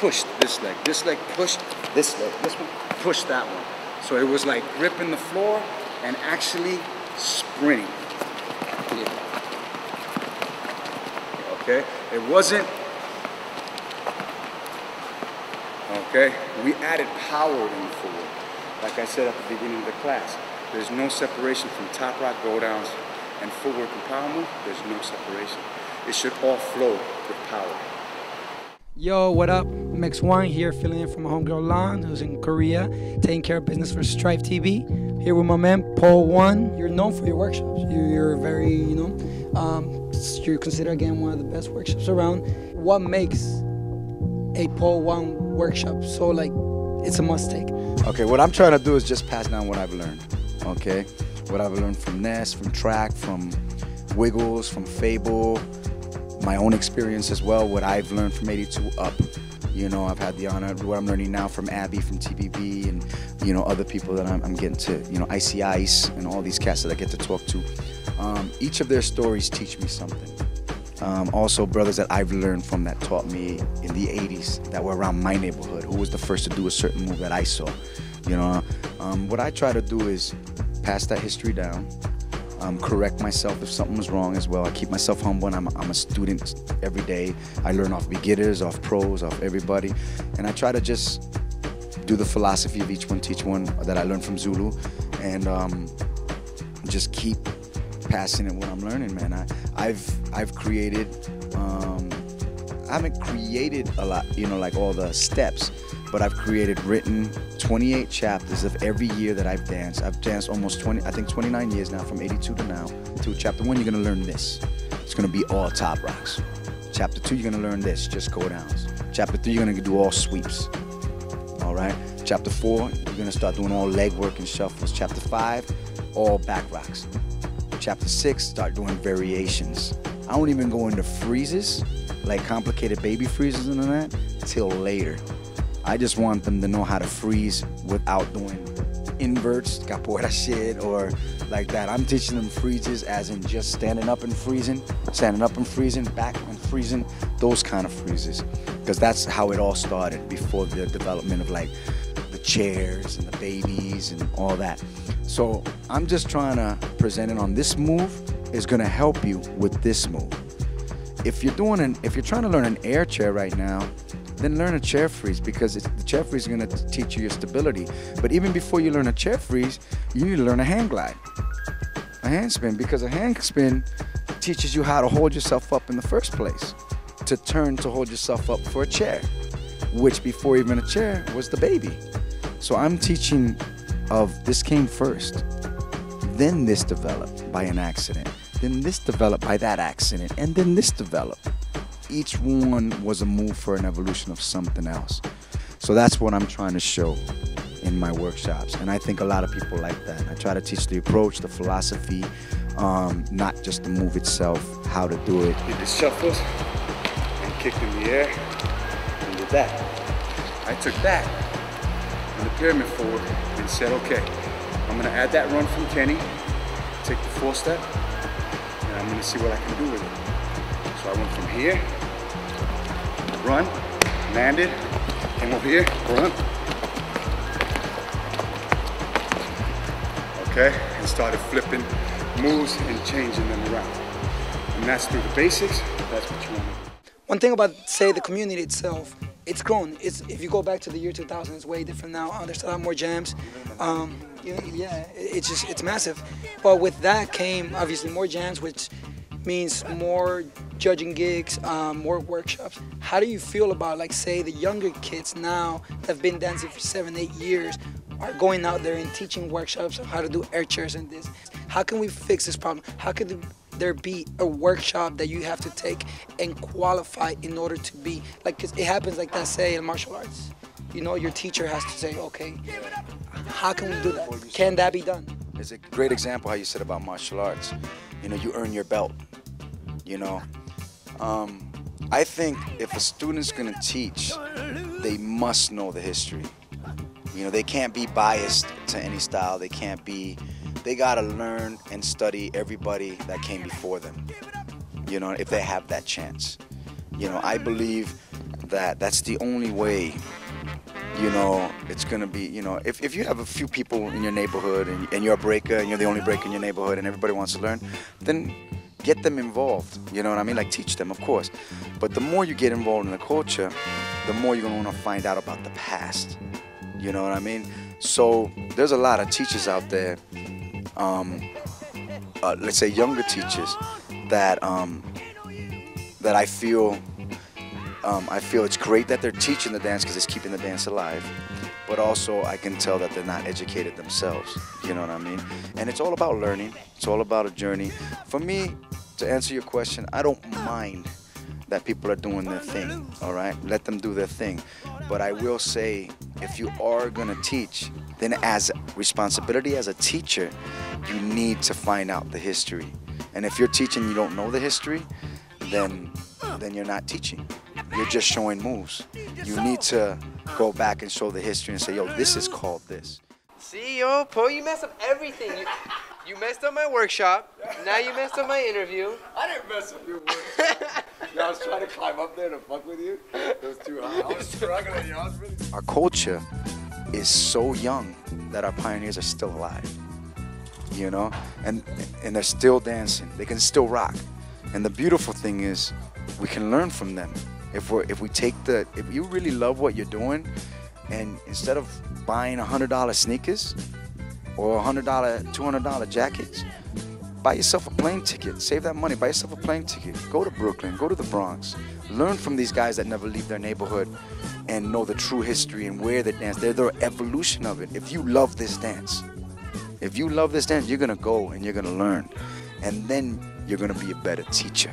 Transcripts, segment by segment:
pushed this leg pushed this leg, this one pushed that one. So it was like gripping the floor and actually sprinting. Yeah. Okay, it wasn't, okay, we added power in the forward. Like I said at the beginning of the class, there's no separation from top rock go downs and footwork and power move. There's no separation. It should all flow with power. Yo, what up? Poe One here, filling in for my homegirl Lan, who's in Korea, taking care of business for Strife.tv. Here with my man, Poe One. You're known for your workshops. You're very, you're considered, again, one of the best workshops around. What makes a Poe One workshop so, like, it's a must-take? Okay, what I'm trying to do is just pass down what I've learned, okay? What I've learned from Ness, from track, from Wiggles, from Fable, my own experience as well, what I've learned from 82 up. You know, I've had the honor of what I'm learning now from Abby, from TBB, and, other people that I'm getting to, Icy Ice, and all these cats that I get to talk to. Each of their stories teach me something. Also, brothers that I've learned from that taught me in the 80s that were around my neighborhood, who was the first to do a certain move that I saw. What I try to do is pass that history down, correct myself if something was wrong as well. I keep myself humble, and I'm a student every day. I learn off beginners, off pros, off everybody, and I try to just do the philosophy of each one, teach one that I learned from Zulu, and just keep passing it what I'm learning, man. I've created, I haven't created a lot, like all the steps, but I've created written 28 chapters of every year that I've danced. I've danced almost 29 years now, from 82 to now. To chapter 1, you're gonna learn this. It's gonna be all top rocks. Chapter 2, you're gonna learn this, just go downs. Chapter 3, you're gonna do all sweeps. All right. Chapter 4, you're gonna start doing all leg work and shuffles. Chapter 5, all back rocks. Chapter 6, start doing variations. I don't even go into freezes, like complicated baby freezes and all that, till later. I just want them to know how to freeze without doing inverts, capoeira shit, or like that. I'm teaching them freezes as in just standing up and freezing, back and freezing, those kind of freezes. Because that's how it all started before the development of like the chairs and the babies and all that. So I'm just trying to present it on this move is gonna help you with this move. If you're trying to learn an air chair right now, then learn a chair freeze, because the chair freeze is gonna teach you your stability. But even before you learn a chair freeze, you need to learn a hand glide, a hand spin, because a hand spin teaches you how to hold yourself up in the first place, to turn to hold yourself up for a chair, which before even a chair was the baby. So I'm teaching of this came first, then this developed by an accident, then this developed by that accident, and then this developed. Each one was a move for an evolution of something else. So that's what I'm trying to show in my workshops, and I think a lot of people like that. I try to teach the approach, the philosophy, not just the move itself, how to do it. Did the shuffles and kicked in the air and did that. I took that in the pyramid forward and said, okay, I'm gonna add that run from Kenny, take the 4-step, and I'm gonna see what I can do with it. So I went from here, run, landed, came over here, run. Okay, and started flipping moves and changing them around. And that's through the basics, that's what you want to do. One thing about, say, the community itself, it's grown. If you go back to the year 2000, it's way different now. There's a lot more jams. It's massive. But with that came obviously more jams, which means more judging gigs, more workshops. How do you feel about, like, say, the younger kids now that have been dancing for 7, 8 years are going out there and teaching workshops on how to do air chairs and this? How can we fix this problem? How could there be a workshop that you have to take and qualify in order to be, like, because it happens like that, say, in martial arts. Your teacher has to say, okay, how can we do that? Can that be done? It's a great example how you said about martial arts. You earn your belt. I think if a student's gonna teach, they must know the history. They can't be biased to any style. They gotta learn and study everybody that came before them, if they have that chance. I believe that that's the only way, you know, it's gonna be, you know, if you have a few people in your neighborhood and you're a breaker and you're the only breaker in your neighborhood and everybody wants to learn, then get them involved, you know what I mean? Like teach them, of course. But the more you get involved in the culture, the more you're gonna wanna find out about the past, you know what I mean? So there's a lot of teachers out there, let's say younger teachers, that that I feel it's great that they're teaching the dance because it's keeping the dance alive, but also I can tell that they're not educated themselves, you know what I mean? And it's all about learning, it's all about a journey. For me, to answer your question, I don't mind that people are doing their thing, all right? Let them do their thing. But I will say, if you are gonna teach, then as responsibility as a teacher, you need to find out the history. And if you're teaching and you don't know the history, then you're not teaching. You're just showing moves. You need to go back and show the history and say, yo, this is called this. See, yo, Poe, you messed up everything. You messed up my workshop. Now you messed up my interview. I didn't mess up your workshop. I was trying to climb up there to fuck with you. It was too high. I was struggling, yo. Our culture is so young that our pioneers are still alive, you know? And they're still dancing. They can still rock. And the beautiful thing is, we can learn from them. If you really love what you're doing, and instead of buying $100 sneakers or $100, $200 jackets, buy yourself a plane ticket. Save that money. Buy yourself a plane ticket. Go to Brooklyn. Go to the Bronx. Learn from these guys that never leave their neighborhood and know the true history and where they dance. They're the evolution of it. If you love this dance, you're gonna go and you're gonna learn, and then you're gonna be a better teacher.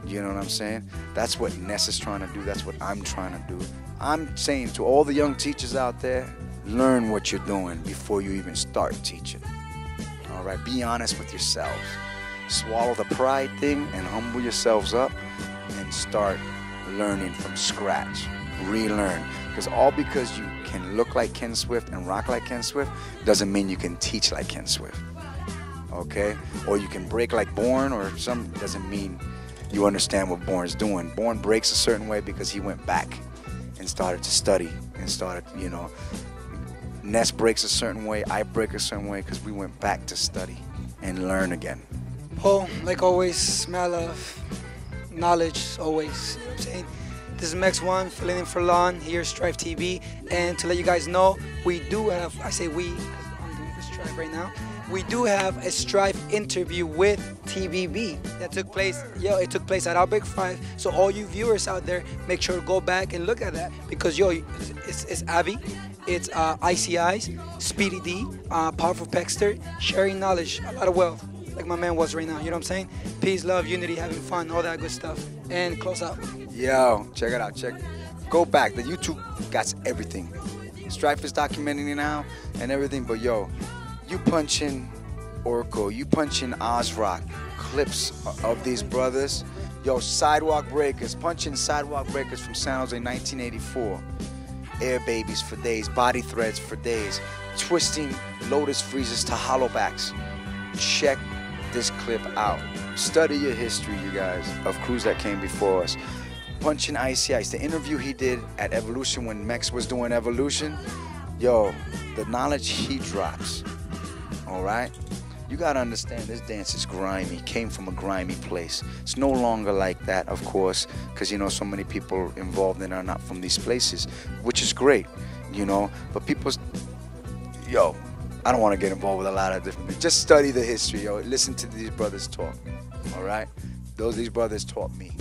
You know what I'm saying? That's what Ness is trying to do. That's what I'm trying to do. I'm saying to all the young teachers out there, learn what you're doing before you even start teaching. All right, be honest with yourselves. Swallow the pride thing and humble yourselves up and start learning from scratch. Relearn. Because you can look like Ken Swift and rock like Ken Swift doesn't mean you can teach like Ken Swift. Okay? Or you can break like Bourne or something, doesn't mean you understand what Bourne's doing. Bourne breaks a certain way because he went back and started to study and started, you know. Ness breaks a certain way, I break a certain way because we went back to study and learn again. Poe, like always, smell of knowledge, always. You know what I'm saying? This is Max One, filling in for Lon, here, Strife.tv. And to let you guys know, we do have, I say we, because I'm doing this Strife right now, we do have a Strife interview with TBB that took place, it took place at Outbreak 5. So all you viewers out there, make sure to go back and look at that because, it's Abby, it's Icy Eyes, Speedy D, Powerful Pexter, sharing knowledge, a lot of wealth, like my man was right now, you know what I'm saying? Peace, love, unity, having fun, all that good stuff. And close out. Yo, check it out, go back, the YouTube got everything. Strife is documenting it now and everything, but yo, you punching Orko, you punching Ozrock, clips of these brothers. Yo, Sidewalk Breakers, punching Sidewalk Breakers from San Jose 1984. Air Babies for days, Body Threads for days, twisting Lotus Freezes to hollowbacks. Check this clip out. Study your history, you guys, of crews that came before us. Punching Icy Ice, the interview he did at Evolution when Mex was doing Evolution. Yo, the knowledge he drops. All right, you gotta understand this dance is grimy, came from a grimy place. It's no longer like that, of course, because so many people involved in it are not from these places, which is great, but I don't want to get involved with a lot of different things. Just study the history, listen to these brothers talk. All right, these brothers taught me.